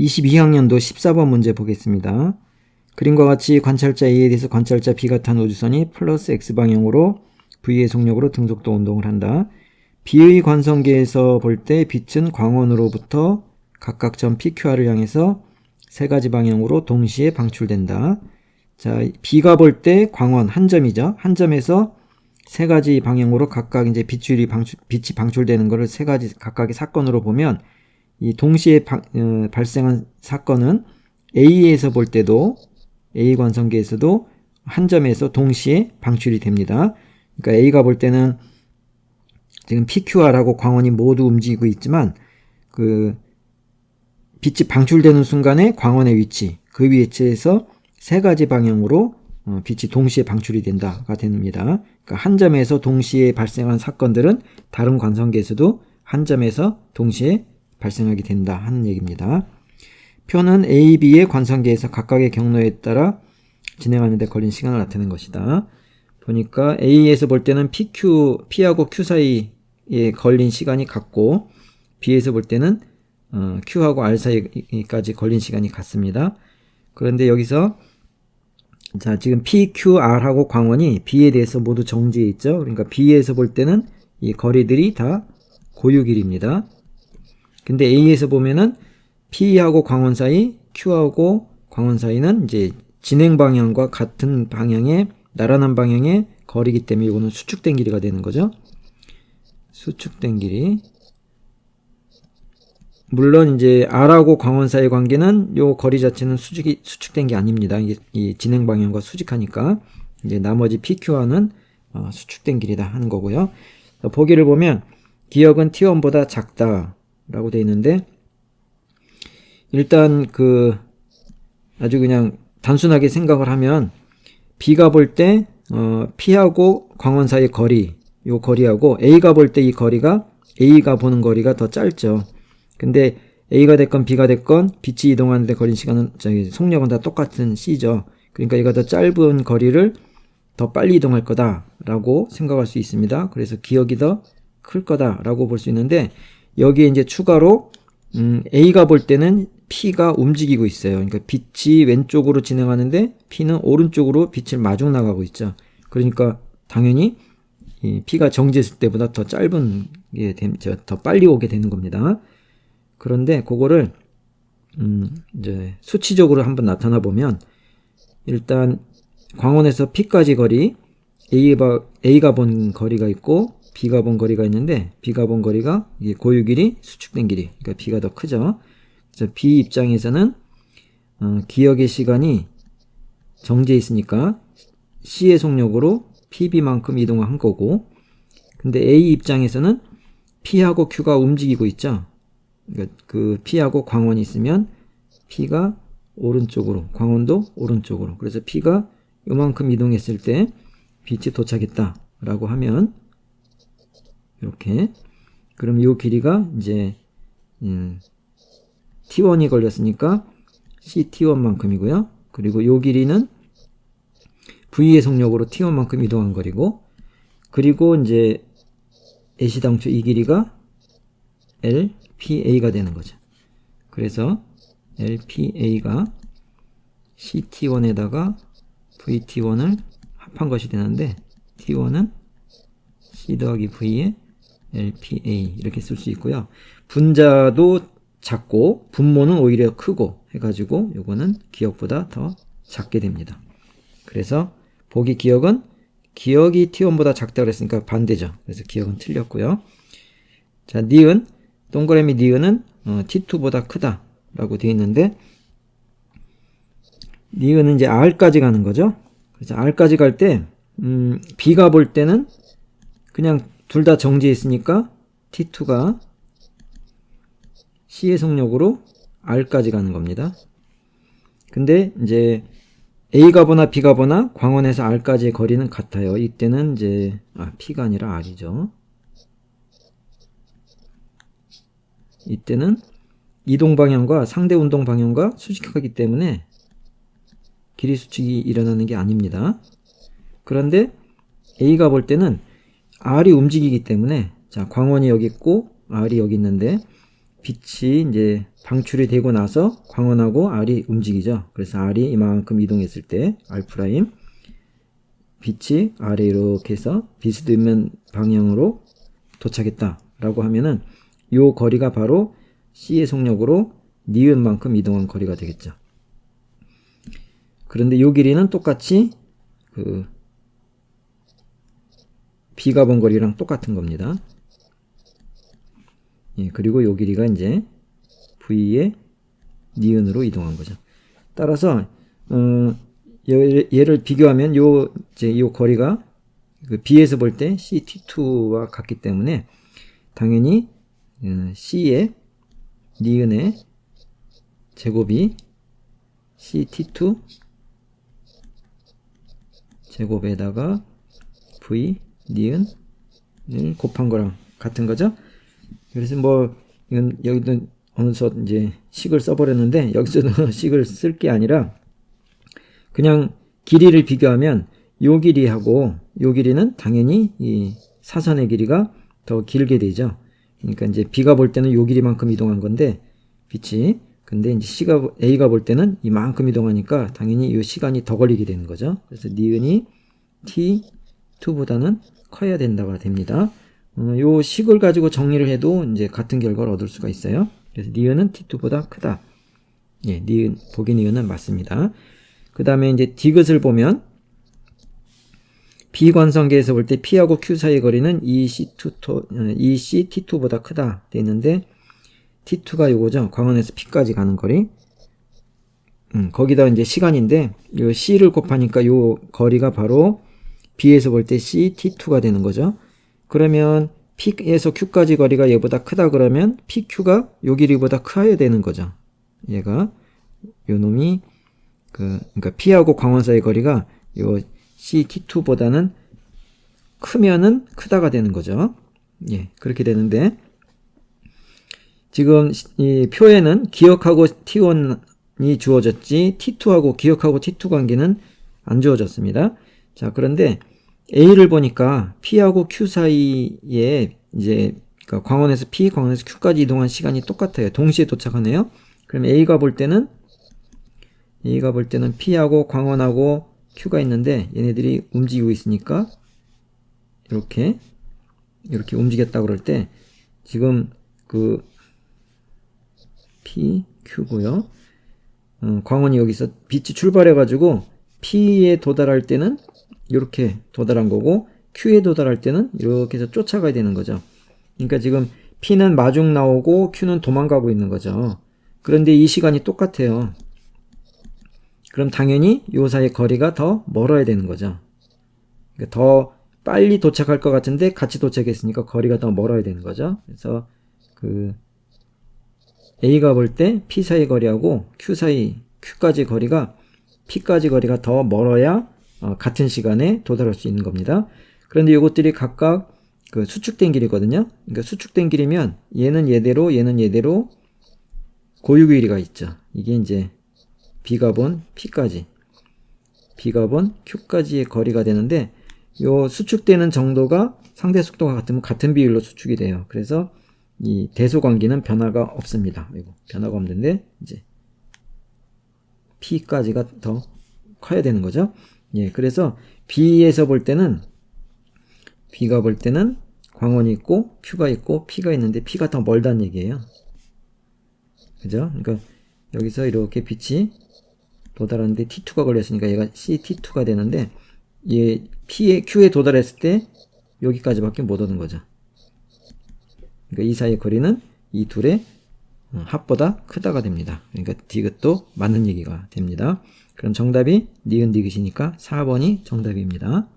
22학년도 14번 문제 보겠습니다. 그림과 같이 관찰자 A에 대해서 관찰자 B가 탄 우주선이 플러스 X방향으로 V의 속력으로 등속도 운동을 한다. B의 관성계에서 볼 때 빛은 광원으로부터 각각 점 PQR을 향해서 세 가지 방향으로 동시에 방출된다. 자, B가 볼 때 광원 한 점이죠. 한 점에서 세 가지 방향으로 각각 이제 빛이 방출되는 것을 세 가지 각각의 사건으로 보면 이 동시에 발생한 사건은 A에서 볼 때도 A 관성계에서도 한 점에서 동시에 방출이 됩니다. 그러니까 A가 볼 때는 지금 PQR하고 광원이 모두 움직이고 있지만 그 빛이 방출되는 순간에 광원의 위치, 그 위치에서 세 가지 방향으로 빛이 동시에 방출이 된다가 됩니다. 그러니까 한 점에서 동시에 발생한 사건들은 다른 관성계에서도 한 점에서 동시에 발생하게 된다 하는 얘기입니다. 표는 A, B의 관성계에서 각각의 경로에 따라 진행하는 데 걸린 시간을 나타낸 것이다. 보니까 A에서 볼 때는 P하고 Q 사이에 걸린 시간이 같고 B에서 볼 때는 Q하고 R 사이까지 걸린 시간이 같습니다. 그런데 여기서 자, 지금 P, Q, R하고 광원이 B에 대해서 모두 정지해 있죠. 그러니까 B에서 볼 때는 이 거리들이 다 고유길입니다. 근데 A에서 보면은 P하고 광원 사이, Q하고 광원 사이는 이제 진행 방향과 같은 방향의 나란한 방향의 거리이기 때문에 이거는 수축된 길이가 되는 거죠. 수축된 길이. 물론 이제 R하고 광원 사이의 관계는 요 거리 자체는 수축된 게 아닙니다. 이 진행 방향과 수직하니까 이제 나머지 PQ와는 수축된 길이다 하는 거고요. 보기를 보면 기역은 T1보다 작다라고 되어 있는데 일단 아주 그냥 단순하게 생각을 하면 B가 볼 때 P하고 광원 사이의 거리, 요 거리하고 A가 볼 때 이 거리가 A가 보는 거리가 더 짧죠. 근데 A가 됐건 B가 됐건 빛이 이동하는 데 걸린 시간은 속력은 다 똑같은 C죠. 그러니까 얘가 더 짧은 거리를 더 빨리 이동할 거다라고 생각할 수 있습니다. 그래서 기역이 더 클 거다라고 볼 수 있는데 여기에 이제 추가로 A가 볼 때는 P가 움직이고 있어요. 그러니까 빛이 왼쪽으로 진행하는데 P는 오른쪽으로 빛을 마중 나가고 있죠. 그러니까 당연히 이 P가 정지했을 때보다 더 짧은 게 더 빨리 오게 되는 겁니다. 그런데 그거를 이제 수치적으로 한번 나타나 보면 일단 광원에서 P까지 거리 A가 본 거리가 있고 B가 본 거리가 있는데 B가 본 거리가 이게 고유 길이, 수축된 길이. 그러니까 B가 더 크죠. 그래서 B 입장에서는 기역의 시간이 정지해 있으니까 C의 속력으로 PB만큼 이동을 한 거고 근데 A 입장에서는 P하고 Q가 움직이고 있죠. 그러니까 그 P하고 광원이 있으면 P가 오른쪽으로, 광원도 오른쪽으로. 그래서 P가 요만큼 이동했을 때 빛이 도착했다 라고 하면 이렇게 그럼 요 길이가 이제 T1이 걸렸으니까 CT1만큼이고요. 그리고 요 길이는 V의 속력으로 T1만큼 이동한 거리고 그리고 이제 애시당초 이 길이가 LPA가 되는 거죠. 그래서 LPA가 CT1에다가 VT1을 합한 것이 되는데 T1은 C 더하기 V의 LPA 이렇게 쓸 수 있고요. 분자도 작고 분모는 오히려 크고 해가지고 요거는 기역보다 더 작게 됩니다. 그래서 보기 기역이 T1보다 작다고 그랬으니까 반대죠. 그래서 기역은 틀렸고요. 자, 니은 동그라미 니은은 T2보다 크다 라고 되어 있는데 니은은 이제 R까지 가는 거죠. 그래서 R까지 갈 때 B가 볼 때는 그냥 둘 다 정지해 있으니까 T2가 C의 속력으로 R까지 가는 겁니다. 근데 이제 A가 보나 B가 보나 광원에서 R까지의 거리는 같아요. 이때는 이제 P가 아니라 R이죠. 이때는 이동 방향과 상대 운동 방향과 수직하기 때문에 길이 수축이 일어나는 게 아닙니다. 그런데 A가 볼 때는 R이 움직이기 때문에 자, 광원이 여기 있고 R이 여기 있는데 빛이 이제 방출이 되고 나서 광원하고 R이 움직이죠. 그래서 R이 이만큼 이동했을 때 R 프라임 빛이 R에 이렇게 해서 비스듬한 방향으로 도착했다라고 하면은 요 거리가 바로 C의 속력으로 니은만큼 이동한 거리가 되겠죠. 그런데 요 길이는 똑같이 그 B가 본 거리랑 똑같은 겁니다. 예, 그리고 요 길이가 이제 V의 니은으로 이동한 거죠. 따라서 얘를 비교하면 요 거리가 그 B에서 볼 때 CT2와 같기 때문에 당연히 C의 니은의 제곱이 CT2 제곱에다가 V 니은을 곱한 거랑 같은 거죠. 그래서 뭐 이건 여기도 어느덧 이제 식을 써버렸는데 여기서도 식을 쓸 게 아니라 그냥 길이를 비교하면 요 길이하고 요 길이는 당연히 이 사선의 길이가 더 길게 되죠. 그러니까 이제 B가 볼 때는 요 길이만큼 이동한 건데 빛이 근데 이제 A가 볼 때는 이만큼 이동하니까 당연히 요 시간이 더 걸리게 되는 거죠. 그래서 니은이 T2보다는 커야 된다가 됩니다. 요 식을 가지고 정리를 해도 이제 같은 결과를 얻을 수가 있어요. 그래서 니은은 T2보다 크다. 예, 니은, 보기 니은은 맞습니다. 그 다음에 이제 디귿을 보면 비관성계에서 볼 때 P하고 Q 사이의 거리는 EC T2보다 크다 돼 있는데 T2가 요거죠. 광원에서 P까지 가는 거리. 거기다 이제 시간인데 요 C를 곱하니까 요 거리가 바로 B에서 볼 때 C T2가 되는 거죠. 그러면 P에서 Q까지 거리가 얘보다 크다 그러면 PQ가 요 길이보다 커야 되는 거죠. 얘가 요 놈이 그러니까 P하고 광원 사이 거리가 요 CT2보다는 크면은 크다가 되는 거죠. 예, 그렇게 되는데 지금 이 표에는 기억하고 T1이 주어졌지 T2하고 기억하고 T2 관계는 안 주어졌습니다. 자, 그런데 A를 보니까 P하고 Q 사이에 이제 그러니까 광원에서 P, 광원에서 Q까지 이동한 시간이 똑같아요. 동시에 도착하네요. 그럼 A가 볼 때는 P하고 광원하고 Q가 있는데 얘네들이 움직이고 있으니까 이렇게 움직였다 그럴 때 지금 그 P, Q고요. 광원이 여기서 빛이 출발해 가지고 P에 도달할 때는 이렇게 도달한 거고 Q에 도달할 때는 이렇게 해서 쫓아가야 되는 거죠. 그러니까 지금 P는 마중 나오고 Q는 도망가고 있는 거죠. 그런데 이 시간이 똑같아요. 그럼 당연히 요 사이의 거리가 더 멀어야 되는 거죠. 그러니까 더 빨리 도착할 것 같은데 같이 도착했으니까 거리가 더 멀어야 되는 거죠. 그래서 그 A가 볼 때 P 사이 거리하고 Q 사이 Q까지 거리가 P까지 거리가 더 멀어야 같은 시간에 도달할 수 있는 겁니다. 그런데 이것들이 각각 그 수축된 길이거든요. 그러니까 수축된 길이면 얘는 얘대로 고유 길이가 있죠. 이게 이제 B가 본 P까지, B가 본 Q까지의 거리가 되는데 요 수축되는 정도가 상대 속도가 같으면 같은 비율로 수축이 돼요. 그래서 이 대소 관계는 변화가 없습니다. 변화가 없는데 이제 P까지가 더 커야 되는 거죠. 예, 그래서 B에서 볼 때는 B가 볼 때는 광원이 있고 Q가 있고 P가 있는데 P가 더 멀다는 얘기예요. 그죠? 그러니까 여기서 이렇게 빛이 도달하는데 T2가 걸렸으니까 얘가 CT2가 되는데 얘 Q에 도달했을 때 여기까지밖에 못 오는 거죠. 그러니까 이 사이의 거리는 이 둘의 합보다 크다가 됩니다. 그러니까 디귿도 맞는 얘기가 됩니다. 그럼 정답이 니은 디귿이니까 4번이 정답입니다.